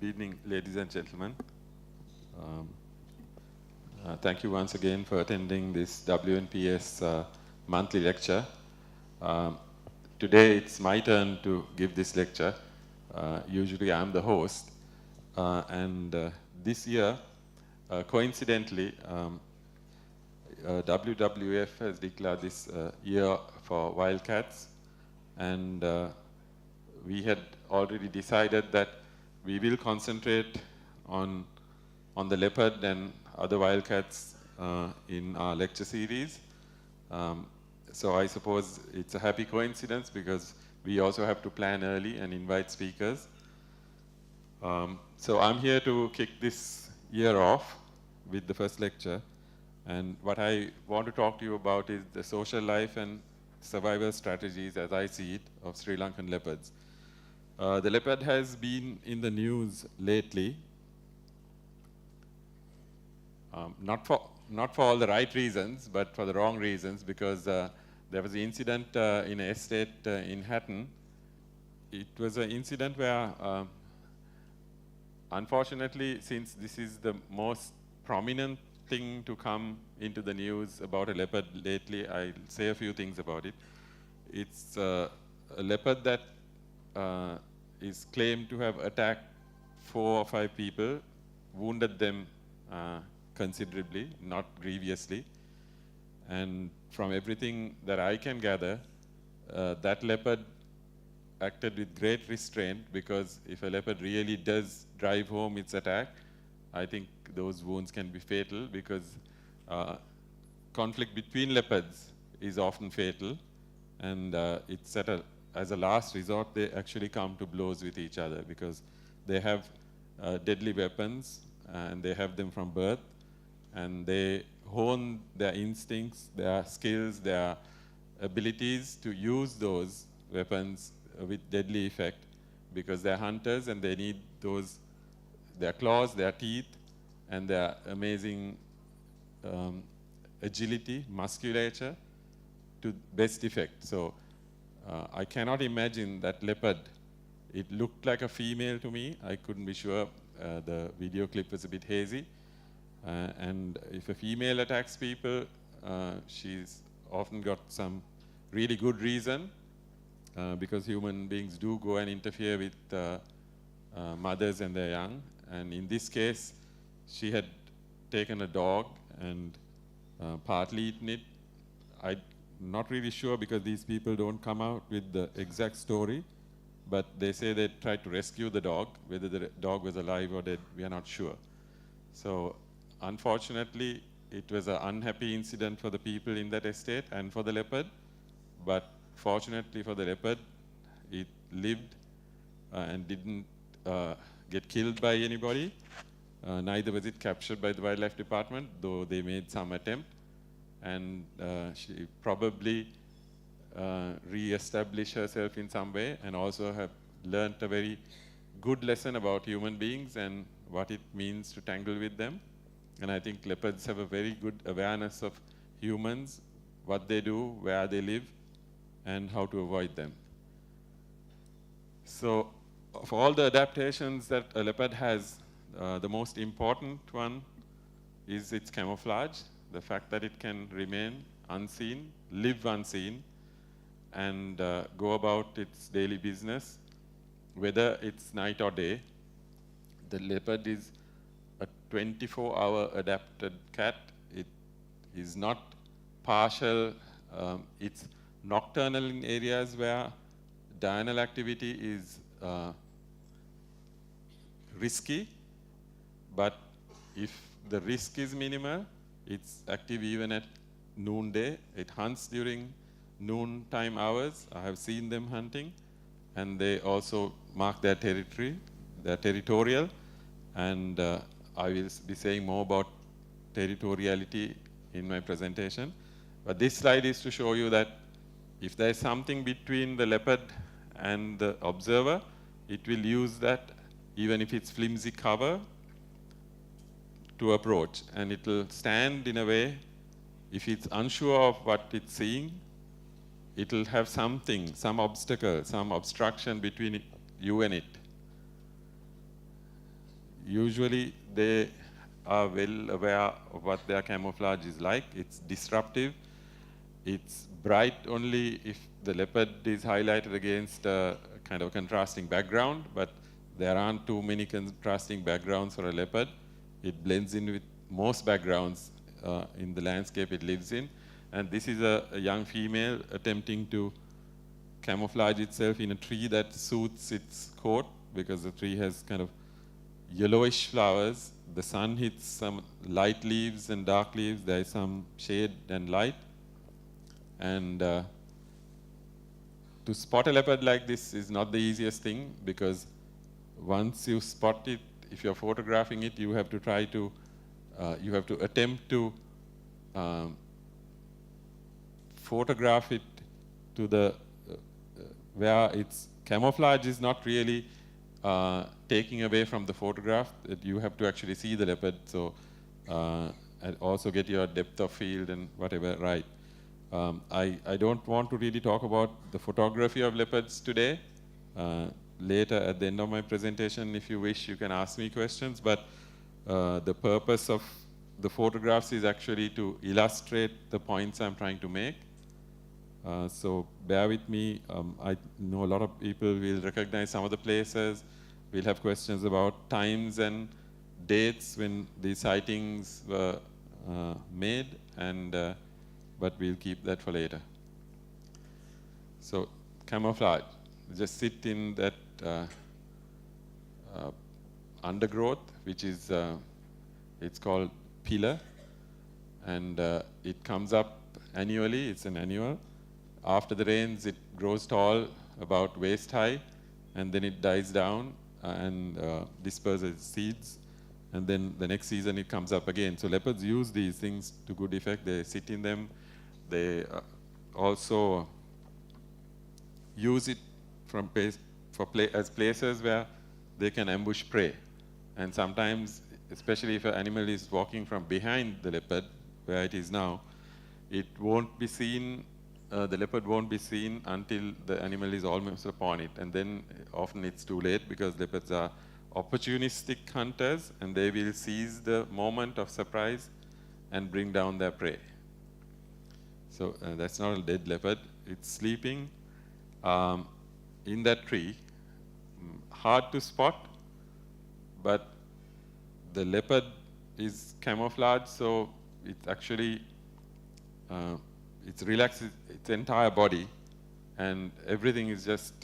Good evening, ladies and gentlemen. Thank you once again for attending this WNPS monthly lecture. Um, Today it's my turn to give this lecture. Usually I'm the host. And this year, coincidentally, WWF has declared this year for wildcats. And we had already decided that we will concentrate on the leopard and other wildcats in our lecture series. So I suppose it's a happy coincidence because we also have to plan early and invite speakers. So I'm here to kick this year off with the first lecture. And what I want to talk to you about is the social life and survival strategies, as I see it, of Sri Lankan leopards. The leopard has been in the news lately, not for all the right reasons, but for the wrong reasons, because there was an incident in an estate in Hatton. It was an incident where, unfortunately, since this is the most prominent thing to come into the news about a leopard lately, I'll say a few things about it. It's a leopard that is claimed to have attacked 4 or 5 people, wounded them considerably, not grievously. And from everything that I can gather, that leopard acted with great restraint, because if a leopard really does drive home its attack, I think those wounds can be fatal, because conflict between leopards is often fatal, and it's as a last resort they actually come to blows with each other, because they have deadly weapons and they have them from birth, and they hone their instincts, their skills, their abilities to use those weapons with deadly effect, because they're hunters and they need their claws, their teeth, and their amazing agility, musculature to best effect. So I cannot imagine that leopard. It looked like a female to me. I couldn't be sure. The video clip was a bit hazy. And if a female attacks people, she's often got some really good reason, because human beings do go and interfere with mothers and their young. And in this case, she had taken a dog and partly eaten it. I'm not really sure, because these people don't come out with the exact story, but they say they tried to rescue the dog. Whether the dog was alive or dead, we are not sure. So unfortunately, it was an unhappy incident for the people in that estate and for the leopard, but fortunately for the leopard, it lived and didn't get killed by anybody. Neither was it captured by the wildlife department, though they made some attempt. And she probably re-established herself in some way, and also have learned a very good lesson about human beings and what it means to tangle with them. And I think leopards have a very good awareness of humans, what they do, where they live, and how to avoid them. So of all the adaptations that a leopard has, the most important one is its camouflage, the fact that it can remain unseen, live unseen, and go about its daily business, whether it's night or day. The leopard is a 24-hour adapted cat. It is not partial. It's nocturnal in areas where diurnal activity is risky, but if the risk is minimal, it's active even at noonday. It hunts during noontime hours. I have seen them hunting, and they also mark their territory. They're territorial, and I will be saying more about territoriality in my presentation. But this slide is to show you that if there is something between the leopard and the observer, it will use that, even if it's flimsy cover, to approach. And it will stand in a way, if it's unsure of what it's seeing, it will have something, some obstacle, some obstruction between you and it. usually they are well aware of what their camouflage is like. It's disruptive. It's bright only if the leopard is highlighted against a kind of contrasting background, but there aren't too many contrasting backgrounds for a leopard. It blends in with most backgrounds in the landscape it lives in. And this is a young female attempting to camouflage itself in a tree that suits its coat, because the tree has kind of yellowish flowers. The sun hits some light leaves and dark leaves. There is some shade and light. And to spot a leopard like this is not the easiest thing, because once you spot it, if you're photographing it, you have to try to, you have to attempt to photograph it to the, where its camouflage is not really taking away from the photograph. That you have to actually see the leopard, so and also get your depth of field and whatever right. I don't want to really talk about the photography of leopards today. Later at the end of my presentation, if you wish, you can ask me questions, but the purpose of the photographs is actually to illustrate the points I'm trying to make. So bear with me. I know a lot of people will recognize some of the places. We'll have questions about times and dates when these sightings were made, and but we'll keep that for later. So camouflage, just sit in that undergrowth, which is, it's called Pilla, and it comes up annually. It's an annual. After the rains, it grows tall, about waist high, and then it dies down and disperses seeds, and then the next season it comes up again. So leopards use these things to good effect. They sit in them. They also use it as places where they can ambush prey. And sometimes, especially if an animal is walking from behind the leopard, where it is now, it won't be seen, the leopard won't be seen until the animal is almost upon it. And then often it's too late, because leopards are opportunistic hunters, and they will seize the moment of surprise and bring down their prey. So that's not a dead leopard. It's sleeping in that tree. Hard to spot, but the leopard is camouflaged, so it's actually, it's relaxed its entire body, and everything is just,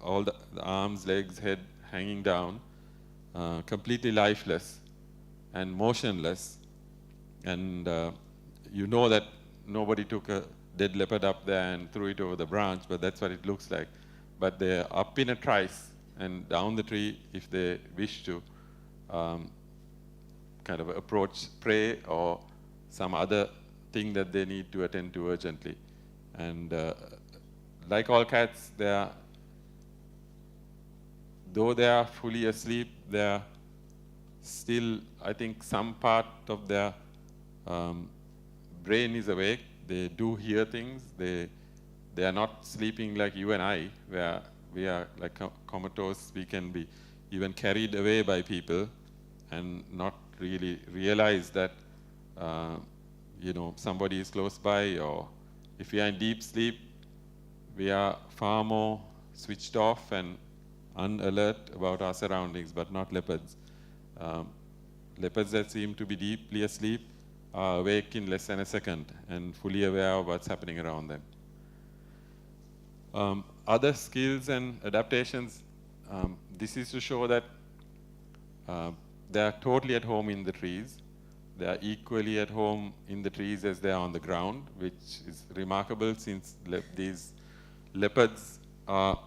all the arms, legs, head hanging down, completely lifeless and motionless. And you know that nobody took a dead leopard up there and threw it over the branch, but that's what it looks like. But they're up in a trice and down the tree if they wish to kind of approach prey or some other thing that they need to attend to urgently. And like all cats, though they are fully asleep, they're still, I think, some part of their brain is awake. They do hear things. They are not sleeping like you and I, where we are like comatose. We can be even carried away by people and not really realize that you know, somebody is close by, or if we are in deep sleep, we are far more switched off and unalert about our surroundings, but not leopards. Leopards that seem to be deeply asleep are awake in less than a second and fully aware of what's happening around them. Other skills and adaptations, this is to show that they are totally at home in the trees. They are equally at home in the trees as they are on the ground, which is remarkable, since these leopards are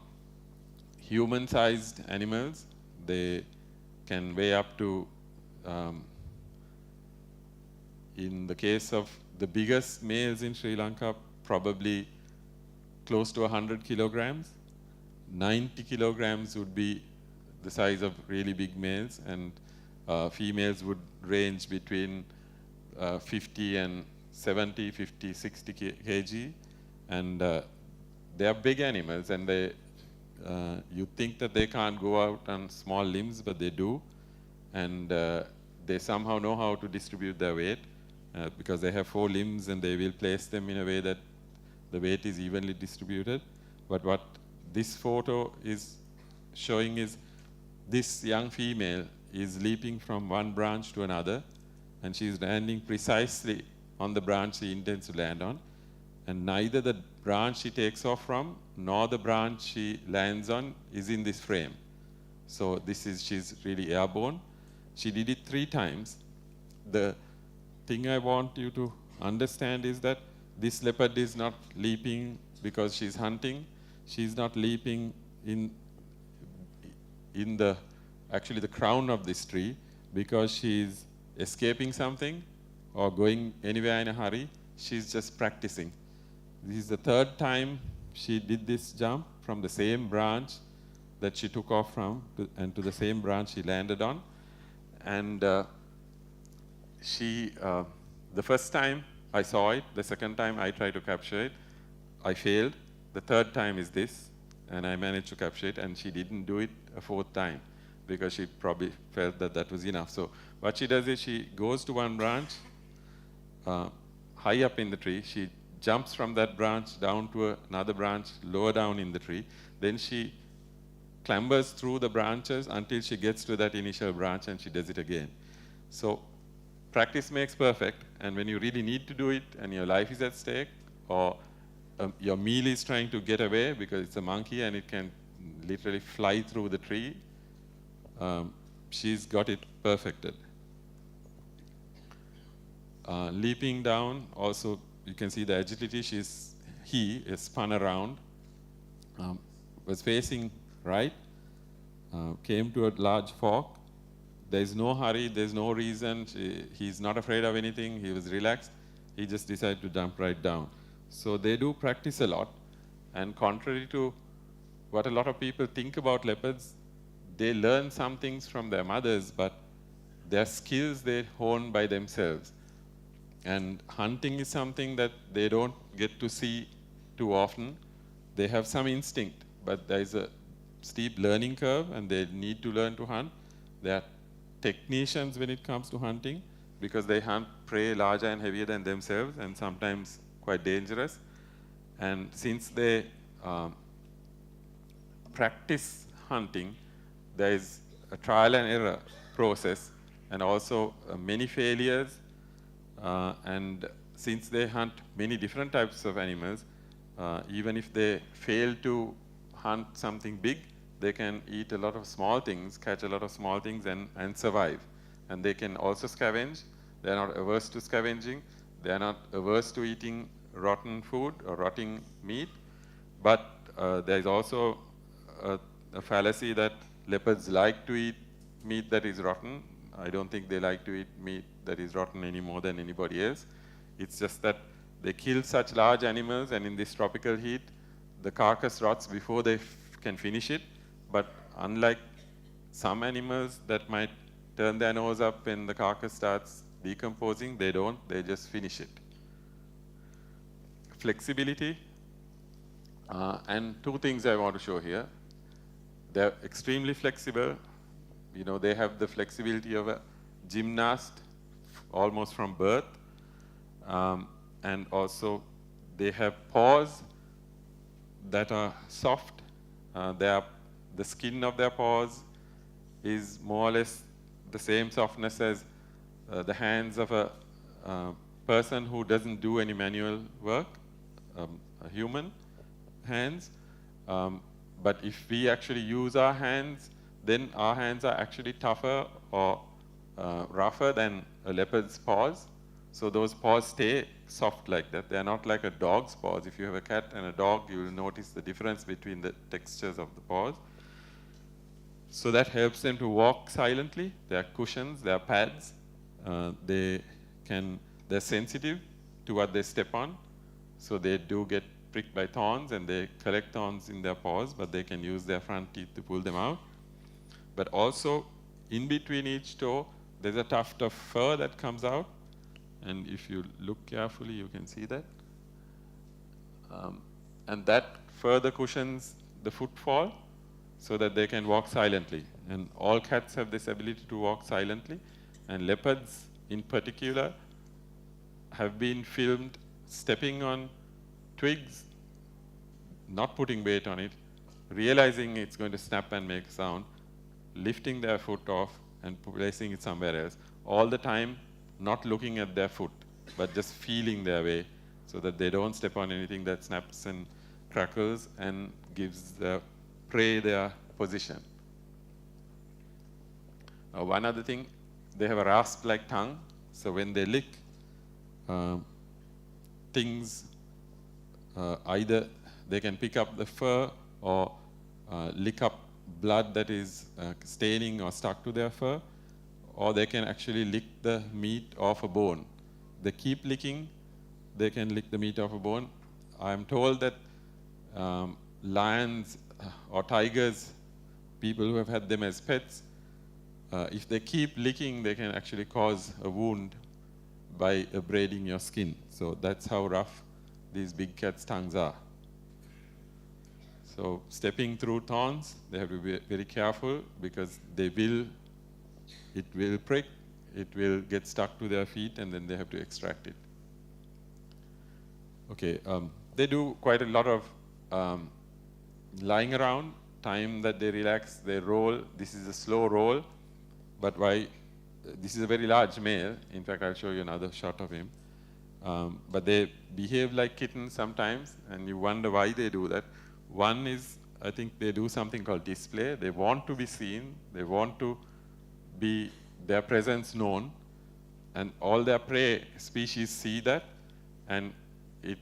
human-sized animals. They can weigh up to, in the case of the biggest males in Sri Lanka, probably close to 100 kilograms. 90 kilograms would be the size of really big males, and females would range between 50 and 70, 50, 60 kg. And they are big animals, and they, you think that they can't go out on small limbs, but they do. and they somehow know how to distribute their weight because they have 4 limbs, and they will place them in a way that the weight is evenly distributed. But what this photo is showing is this young female is leaping from one branch to another, and she is landing precisely on the branch she intends to land on. And neither the branch she takes off from nor the branch she lands on is in this frame. So she's really airborne. She did it 3 times. The thing I want you to understand is that this leopard is not leaping because she's hunting. She's not leaping in actually the crown of this tree because she's escaping something or going anywhere in a hurry. She's just practicing. This is the 3rd time she did this jump from the same branch that she took off from and to the same branch she landed on. And the first time I saw it, the second time I tried to capture it, I failed. The 3rd time is this, and I managed to capture it, and she didn't do it a 4th time because she probably felt that that was enough. So what she does is she goes to one branch, high up in the tree. She jumps from that branch down to another branch lower down in the tree. Then she clambers through the branches until she gets to that initial branch, and she does it again. So practice makes perfect, and when you really need to do it and your life is at stake, or your meal is trying to get away because it's a monkey and it can literally fly through the tree, she's got it perfected. Leaping down, also you can see the agility. He is spun around, was facing right, came to a large fork. There's no hurry, there's no reason. He's not afraid of anything. He was relaxed. He just decided to jump right down. So they do practice a lot. And contrary to what a lot of people think about leopards, they learn some things from their mothers, but their skills they hone by themselves. And hunting is something that they don't get to see too often. They have some instinct, but there is a steep learning curve, and they need to learn to hunt. They are technicians when it comes to hunting because they hunt prey larger and heavier than themselves, and sometimes quite dangerous. And since they practice hunting, there is a trial and error process, and also many failures. And since they hunt many different types of animals, even if they fail to hunt something big, they can eat a lot of small things, catch a lot of small things, and survive. And they can also scavenge. They are not averse to scavenging. They are not averse to eating rotten food or rotting meat. But there is also a fallacy that leopards like to eat meat that is rotten. I don't think they like to eat meat that is rotten any more than anybody else. It's just that they kill such large animals, and in this tropical heat, the carcass rots before they can finish it. But unlike some animals that might turn their nose up when the carcass starts decomposing, they don't, they just finish it. Flexibility, and 2 things I want to show here. They're extremely flexible. You know, they have the flexibility of a gymnast almost from birth. And also they have paws that are soft. The skin of their paws is more or less the same softness as the hands of a person who doesn't do any manual work, a human hands. But if we actually use our hands, then our hands are actually tougher or rougher than a leopard's paws. So those paws stay soft like that. They are not like a dog's paws. If you have a cat and a dog, you will notice the difference between the textures of the paws. So that helps them to walk silently. They are cushions, they are pads. They're sensitive to what they step on. So they do get pricked by thorns, and they collect thorns in their paws, but they can use their front teeth to pull them out. But also, in between each toe, there's a tuft of fur that comes out. And if you look carefully, you can see that. And that further cushions the footfall. so that they can walk silently. And all cats have this ability to walk silently. And leopards, in particular, have been filmed stepping on twigs, not putting weight on it, realizing it's going to snap and make sound, lifting their foot off and placing it somewhere else, all the time not looking at their foot, but just feeling their way so that they don't step on anything that snaps and crackles and gives the prey their position. One other thing, they have a rasp-like tongue, so when they lick things, either they can pick up the fur or lick up blood that is staining or stuck to their fur, or they can actually lick the meat off a bone. They keep licking, they can lick the meat off a bone. I'm told that lions or tigers, people who have had them as pets, if they keep licking, they can actually cause a wound by abrading your skin. So that's how rough these big cats' tongues are. So stepping through thorns, they have to be very careful because it will prick, it will get stuck to their feet, and then they have to extract it. Okay, they do quite a lot of lying around. Time that they relax, they roll. This is a slow roll, but this is a very large male. In fact, I'll show you another shot of him. But they behave like kittens sometimes, and you wonder why they do that. One is, I think they do something called display. They want to be seen. They want to be their presence known, and all their prey species see that, and it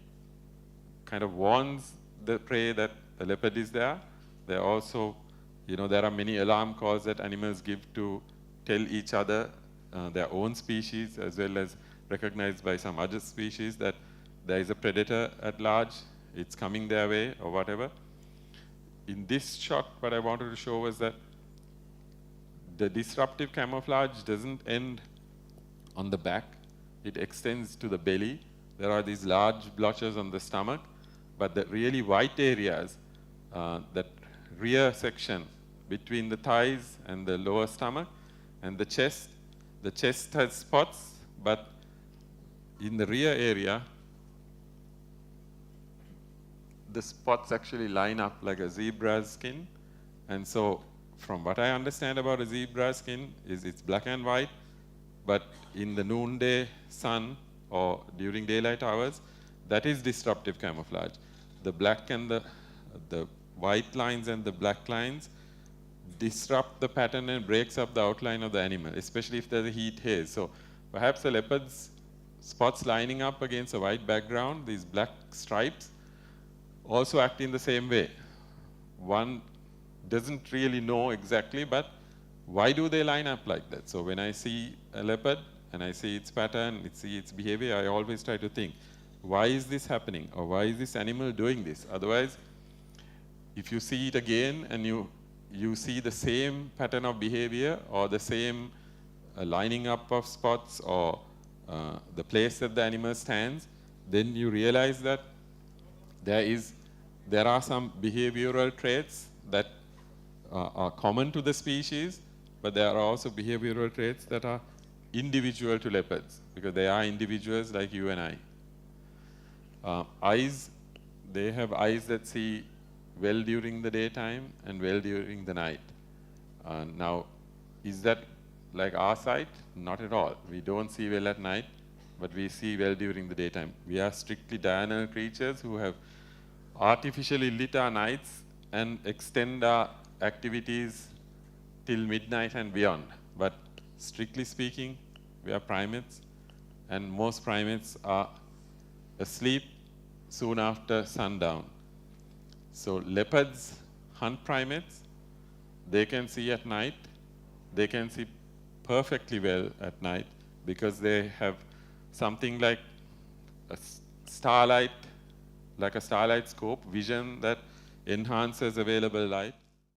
kind of warns the prey that a leopard is there. There are also, there are many alarm calls that animals give to tell each other, their own species, as well as recognized by some other species, that there is a predator at large, it's coming their way, or whatever. In this shot, what I wanted to show was that the disruptive camouflage doesn't end on the back, it extends to the belly. There are these large blotches on the stomach, but the really white areas, that rear section between the thighs and the lower stomach and the chest has spots, but in the rear area, the spots actually line up like a zebra's skin. And so from what I understand about a zebra's skin is it's black and white, but in the noonday sun or during daylight hours, that is disruptive camouflage. The black and the white lines and the black lines disrupt the pattern and breaks up the outline of the animal, especially if there's a heat haze. So perhaps the leopard's spots lining up against a white background, these black stripes, also act in the same way. One doesn't really know exactly, but why do they line up like that? So when I see a leopard and I see its pattern, see its behavior, I always try to think, why is this happening? Or why is this animal doing this? Otherwise, if you see it again and you see the same pattern of behavior or the same lining up of spots or the place that the animal stands, then you realize that there are some behavioral traits that are common to the species, but there are also behavioral traits that are individual to leopards, because they are individuals like you and I. Eyes, they have eyes that see well during the daytime and well during the night. Now, is that like our sight? Not at all. We don't see well at night, but we see well during the daytime. We are strictly diurnal creatures who have artificially lit our nights and extend our activities till midnight and beyond. But strictly speaking, we are primates, and most primates are asleep soon after sundown. So leopards hunt primates. They can see at night. They can see perfectly well at night because they have something like a starlight scope, vision that enhances available light.